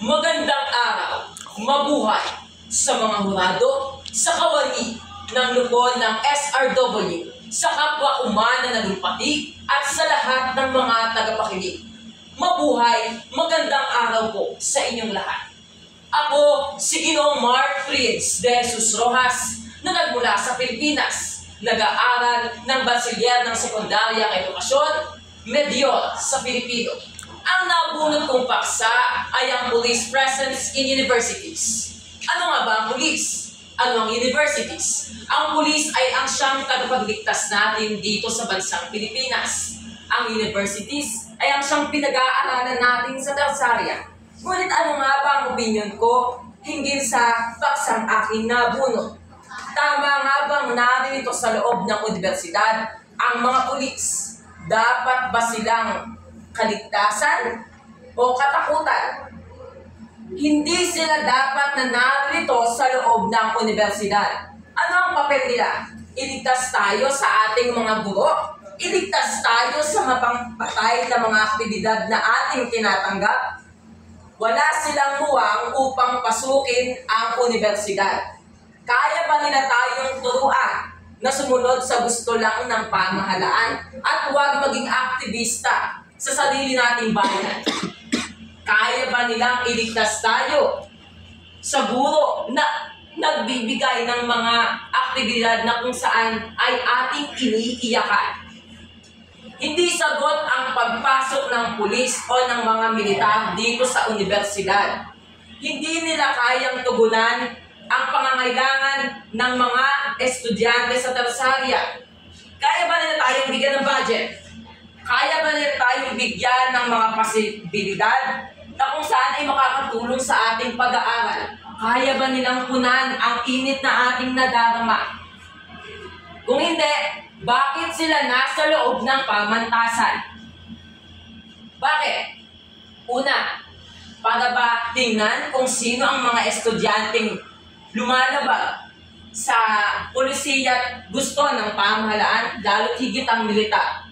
Magandang araw, mabuhay sa mga hurado, sa kawani ng lupon ng SRW, sa kapwa umana na lumpati at sa lahat ng mga tagapakinig. Mabuhay, magandang araw po sa inyong lahat. Ako si Ginoong Mark Prince de Jesus Rojas na nagmula sa Pilipinas, nag-aaral ng Bachiller ng Sekundaryang Edukasyon, Medyo sa Pilipino. Ang nabunot kong paksa ay ang police presence in universities. Ano nga ba ang police? Ano ang universities? Ang police ay ang siyang tagapagligtas natin dito sa bansang Pilipinas. Ang universities ay ang siyang pinag-aaralan natin sa tersarya. Ngunit ano nga ba ang opinion ko hinggil sa paksang aking nabunot? Tama nga bang naririto sa loob ng universidad ang mga pulis? Dapat ba silang kaligtasan o katakutan? Hindi sila dapat na narito sa loob ng universidad. Ano ang papel nila? Iligtas tayo sa ating mga guro? Iligtas tayo sa mapangpatay na mga aktibidad na ating tinatanggap? Wala silang muwang upang pasukin ang universidad. Kaya ba nila tayong turuan na sumunod sa gusto lang ng pamahalaan at huwag maging aktivista sa sarili nating bayan? Kaya ba nilang iligtas tayo sa guro na nagbibigay ng mga aktibidad na kung saan ay ating iniiyakan? Hindi sagot ang pagpasok ng pulis o ng mga militar dito sa universidad. Hindi nila kayang tugunan ang pangangailangan ng mga estudyante sa tersarya. Kaya ba nila tayong bigyan ng budget? Kaya ba nila tayong bigyan ng mga pasibilidad na kung saan ay makakatulong sa ating pag-aaral? Kaya ba nilang punan ang init na ating nadarama? Kung hindi, bakit sila nasa loob ng pamantasan? Bakit? Una, para ba tingnan kung sino ang mga estudyanteng lumalabag sa polisiya at gusto ng pamahalaan, lalo't higit ang militar.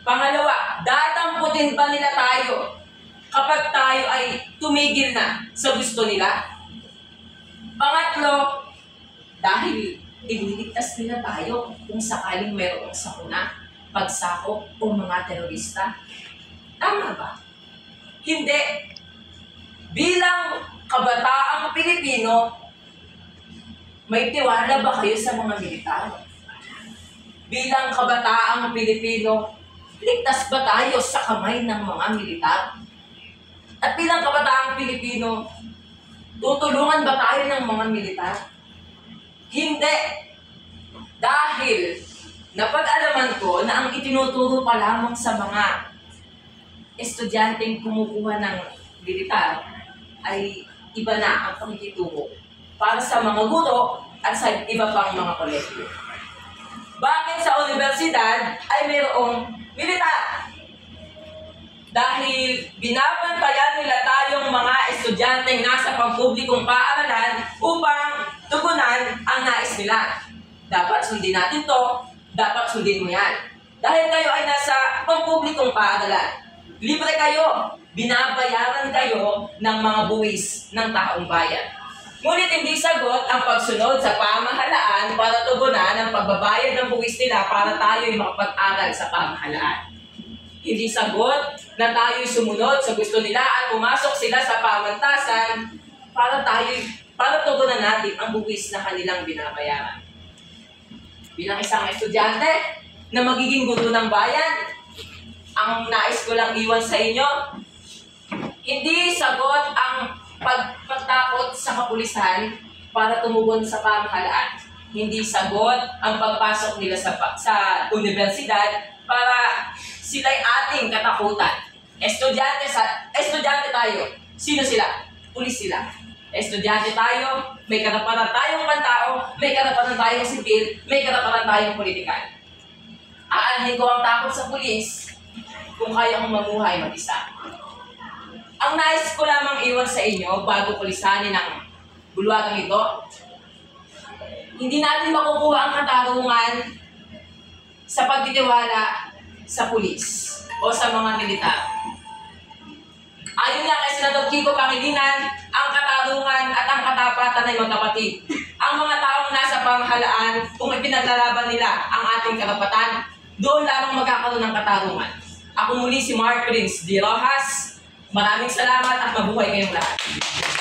Pangalawa, datamputin ba nila tayo kapag tayo ay tumigil na sa gusto nila? Pangatlo, dahil ililigtas nila tayo kung sakaling mayroong sakuna, pagsakop o mga terorista. Tama ba? Hindi. Bilang kabataang Pilipino, may tiwala ba kayo sa mga militar? Bilang kabataang Pilipino, ligtas ba tayo sa kamay ng mga militar? At bilang kabataang Pilipino, tutulungan ba tayo ng mga militar? Hindi. Dahil napag-alaman ko na ang itinuturo pa lamang sa mga estudyanteng kumukuha ng militar ay iba na ang pangituturo para sa mga guro at sa iba pang mga kolektibo. Bakit sa universidad ay mayroong militar? Dahil binabantayan nila tayong mga estudyanteng nasa pampublikong paaralan upang tugunan ang nais nila. Dapat sundin natin to, dapat sundin mo yan. Dahil kayo ay nasa pampublikong paaralan. Libre kayo, binabayaran kayo ng mga buwis ng taong bayan. Ngunit hindi sagot ang pagsunod sa pamahalaan para tugunan ang pagbabayad ng buwis nila para tayo'y makapag-aral sa pamahalaan. Hindi sagot na tayo'y sumunod sa gusto nila at pumasok sila sa pamantasan para tugunan natin ang buwis na kanilang binabayaran. Bilang isang estudyante na magiging guro ng bayan, ang nais ko lang iwan sa inyo, hindi sagot ang pagtakot sa kapulisan para tumugon sa pamahalaan. Hindi sagot ang pagpasok nila sa universidad para sila'y ating katakutan. Estudyante tayo. Sino sila? Pulis sila. Estudyante tayo, may karapatan tayong pantao, may karapatan tayong sibil, may karapatan tayong politikan. Aanhin ko ang takot sa pulis kung kaya kong mamuhay mag-isa. Ang nais ko lamang iwan sa inyo bago pulisanin ang bulwagang ito, hindi natin makukuha ang katarungan sa pagtitiwala sa pulis o sa mga militar. Ayon nga kay Senador Kiko Pangilinan, ang katarungan at ang katapatan ay magkapatid. Ang mga taong nasa pamahalaan, kung ipinaglalaban nila ang ating karapatan, doon lamang magkakaroon ng katarungan. Ako muli si Mark Prince D. Rojas. Maraming salamat at mabuhay kayong lahat.